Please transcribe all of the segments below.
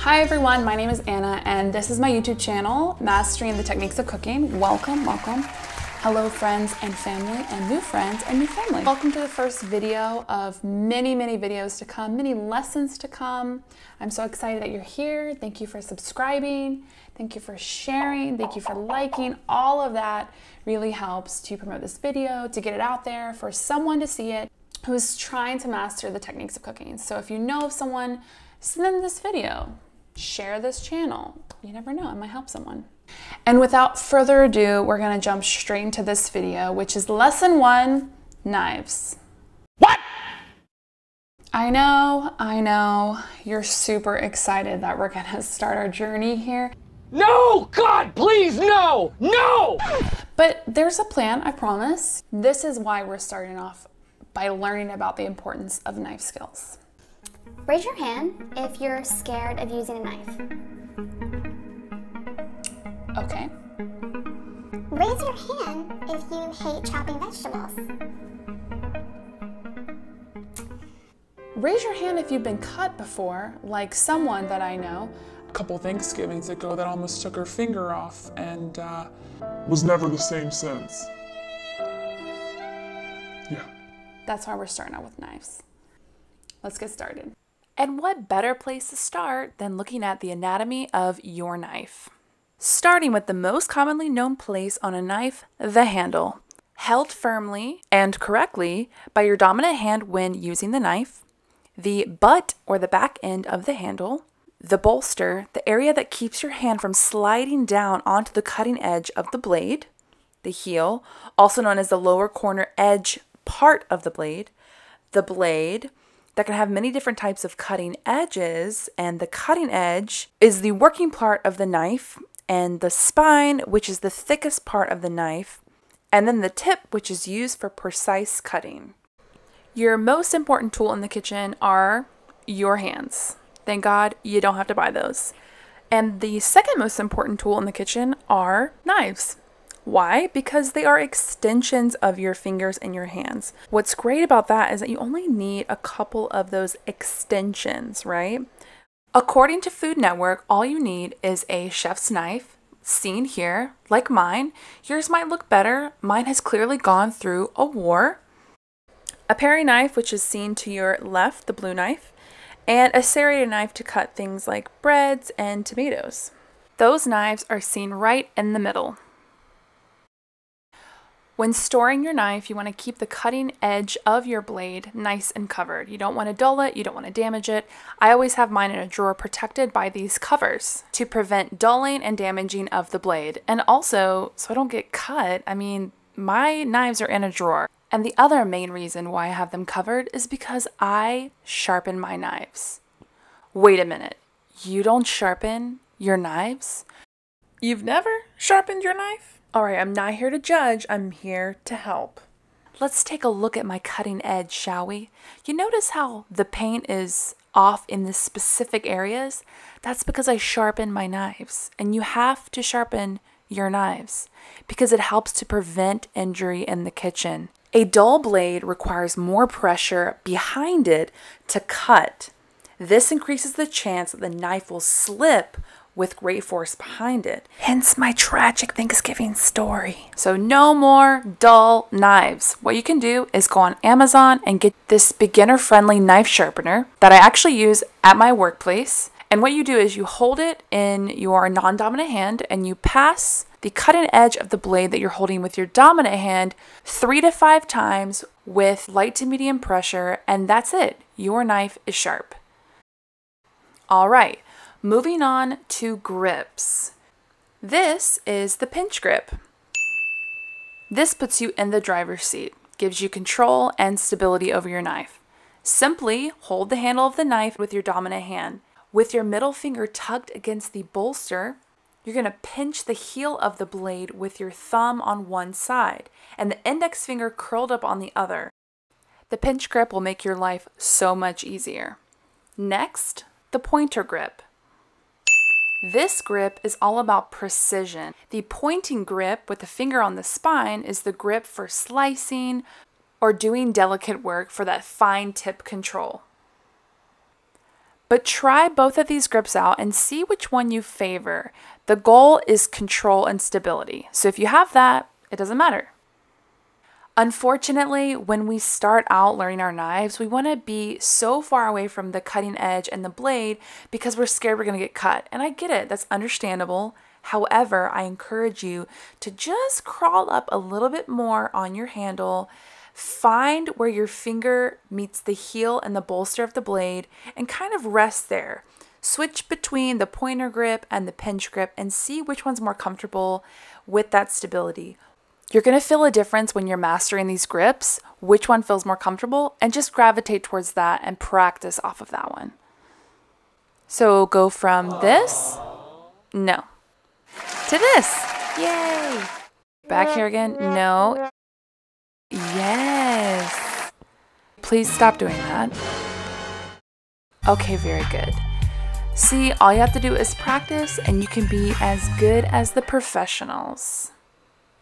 Hi everyone, my name is Anna and this is my YouTube channel, Mastering the Techniques of Cooking. Welcome, welcome. Hello friends and family and new friends and new family. Welcome to the first video of many videos to come, many lessons to come. I'm so excited that you're here. Thank you for subscribing. Thank you for sharing. Thank you for liking. All of that really helps to promote this video, to get it out there for someone to see it who's trying to master the techniques of cooking. So if you know of someone, send them this video. Share this channel. You never know, it might help someone. And without further ado, we're gonna jump straight into this video, which is lesson 1, knives. What? I know, you're super excited that we're gonna start our journey here. No, God, please, no, no! But there's a plan, I promise. This is why we're starting off by learning about the importance of knife skills. Raise your hand if you're scared of using a knife. Okay. Raise your hand if you hate chopping vegetables. Raise your hand if you've been cut before, like someone that I know. A couple Thanksgivings ago that almost took her finger off and was never the same since. Yeah. That's why we're starting out with knives. Let's get started. And what better place to start than looking at the anatomy of your knife? Starting with the most commonly known place on a knife, the handle. Held firmly and correctly by your dominant hand when using the knife, the butt or the back end of the handle, the bolster, the area that keeps your hand from sliding down onto the cutting edge of the blade, the heel, also known as the lower corner edge part of the blade that can have many different types of cutting edges, and the cutting edge is the working part of the knife, and the spine, which is the thickest part of the knife, and then the tip, which is used for precise cutting. Your most important tool in the kitchen are your hands. Thank God you don't have to buy those. And the second most important tool in the kitchen are knives. Why? Because they are extensions of your fingers and your hands. What's great about that is that you only need a couple of those extensions, right? According to Food Network, all you need is a chef's knife, seen here, like mine. Yours might look better. Mine has clearly gone through a war. A paring knife, which is seen to your left, the blue knife, and a serrated knife to cut things like breads and tomatoes. Those knives are seen right in the middle. When storing your knife, you want to keep the cutting edge of your blade nice and covered. You don't want to dull it, you don't want to damage it. I always have mine in a drawer protected by these covers to prevent dulling and damaging of the blade. And also, so I don't get cut, my knives are in a drawer. And the other main reason why I have them covered is because I sharpen my knives. Wait a minute, you don't sharpen your knives? You've never sharpened your knife? Alright, I'm not here to judge, I'm here to help. Let's take a look at my cutting edge, shall we? You notice how the paint is off in the specific areas? That's because I sharpen my knives. And you have to sharpen your knives because it helps to prevent injury in the kitchen. A dull blade requires more pressure behind it to cut. This increases the chance that the knife will slip with great force behind it. Hence my tragic Thanksgiving story. So no more dull knives. What you can do is go on Amazon and get this beginner-friendly knife sharpener that I actually use at my workplace. And what you do is you hold it in your non-dominant hand and you pass the cutting edge of the blade that you're holding with your dominant hand 3 to 5 times with light to medium pressure, and that's it. Your knife is sharp. All right. Moving on to grips. This is the pinch grip. This puts you in the driver's seat, gives you control and stability over your knife. Simply hold the handle of the knife with your dominant hand. With your middle finger tucked against the bolster, you're going to pinch the heel of the blade with your thumb on one side and the index finger curled up on the other. The pinch grip will make your life so much easier. Next, the pointer grip. This grip is all about precision. The pointing grip with the finger on the spine is the grip for slicing or doing delicate work for that fine tip control. But try both of these grips out and see which one you favor. The goal is control and stability. So if you have that, it doesn't matter. Unfortunately, when we start out learning our knives, we want to be so far away from the cutting edge and the blade because we're scared we're going to get cut. And I get it, that's understandable. However, I encourage you to just crawl up a little bit more on your handle, find where your finger meets the heel and the bolster of the blade, and kind of rest there. Switch between the pointer grip and the pinch grip and see which one's more comfortable with that stability. You're going to feel a difference when you're mastering these grips, which one feels more comfortable, and just gravitate towards that and practice off of that one. So go from this, no, to this, yay. Back here again, no, yes. Please stop doing that. Okay, very good. See, all you have to do is practice and you can be as good as the professionals.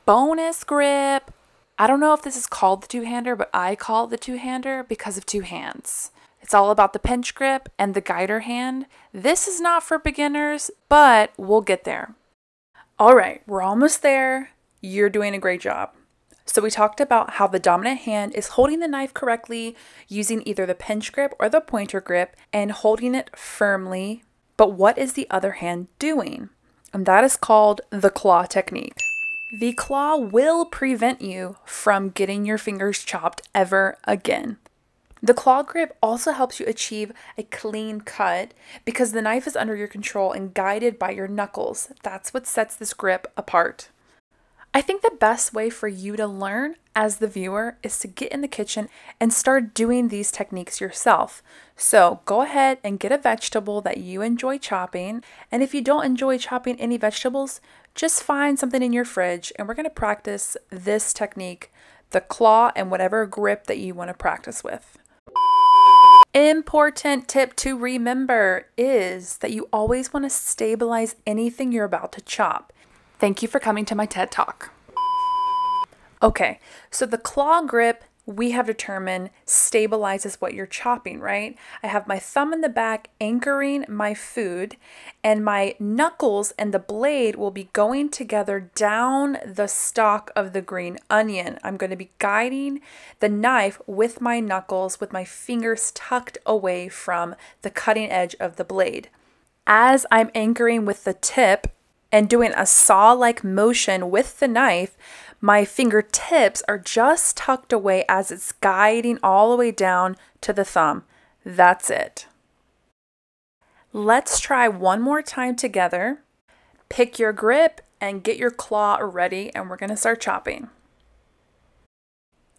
Bonus grip. I don't know if this is called the two-hander, but I call it the two-hander because of two hands. It's all about the pinch grip and the guider hand. This is not for beginners, but we'll get there. All right, we're almost there. You're doing a great job. So we talked about how the dominant hand is holding the knife correctly using either the pinch grip or the pointer grip and holding it firmly. But what is the other hand doing? And that is called the claw technique. The claw will prevent you from getting your fingers chopped ever again. The claw grip also helps you achieve a clean cut because the knife is under your control and guided by your knuckles. That's what sets this grip apart. I think the best way for you to learn as the viewer is to get in the kitchen and start doing these techniques yourself. So go ahead and get a vegetable that you enjoy chopping. And if you don't enjoy chopping any vegetables, just find something in your fridge and we're going to practice this technique, the claw and whatever grip that you want to practice with. Important tip to remember is that you always want to stabilize anything you're about to chop. Thank you for coming to my TED Talk. Okay, so the claw grip we have determined stabilizes what you're chopping, right? I have my thumb in the back anchoring my food, and my knuckles and the blade will be going together down the stalk of the green onion. I'm going to be guiding the knife with my knuckles with my fingers tucked away from the cutting edge of the blade. As I'm anchoring with the tip and doing a saw-like motion with the knife, my fingertips are just tucked away as it's guiding all the way down to the thumb. That's it. Let's try one more time together. Pick your grip and get your claw ready, and we're going to start chopping.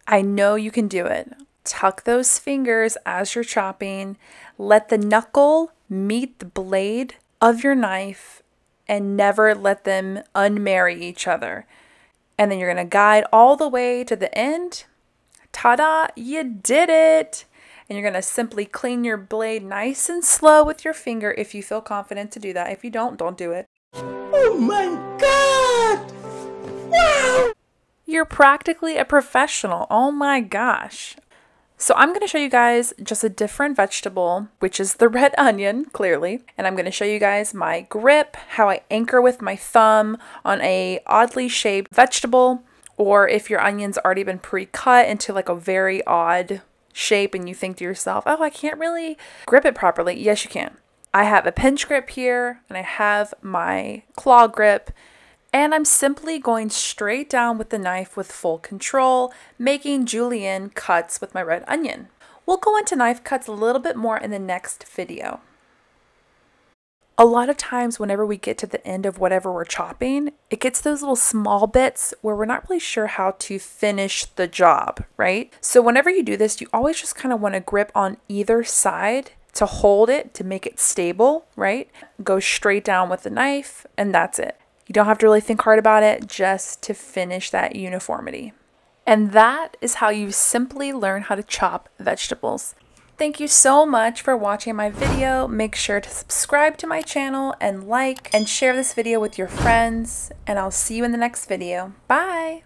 I know you can do it. Tuck those fingers as you're chopping. Let the knuckle meet the blade of your knife and never let them unmarry each other. And then you're going to guide all the way to the end. Ta-da, you did it! And you're going to simply clean your blade nice and slow with your finger if you feel confident to do that. If you don't do it. Oh my God! Wow! You're practically a professional. Oh my gosh. So I'm going to show you guys just a different vegetable, which is the red onion, clearly. And I'm going to show you guys my grip, how I anchor with my thumb on a oddly shaped vegetable, or if your onion's already been pre-cut into like a very odd shape and you think to yourself, oh, I can't really grip it properly. Yes, you can. I have a pinch grip here and I have my claw grip. And I'm simply going straight down with the knife with full control, making julienne cuts with my red onion. We'll go into knife cuts a little bit more in the next video. A lot of times whenever we get to the end of whatever we're chopping, it gets those little small bits where we're not really sure how to finish the job, right? So whenever you do this, you always just kind of want to grip on either side to hold it, to make it stable, right? Go straight down with the knife and that's it. You don't have to really think hard about it, just to finish that uniformity. And that is how you simply learn how to chop vegetables. Thank you so much for watching my video. Make sure to subscribe to my channel and like and share this video with your friends. And I'll see you in the next video. Bye!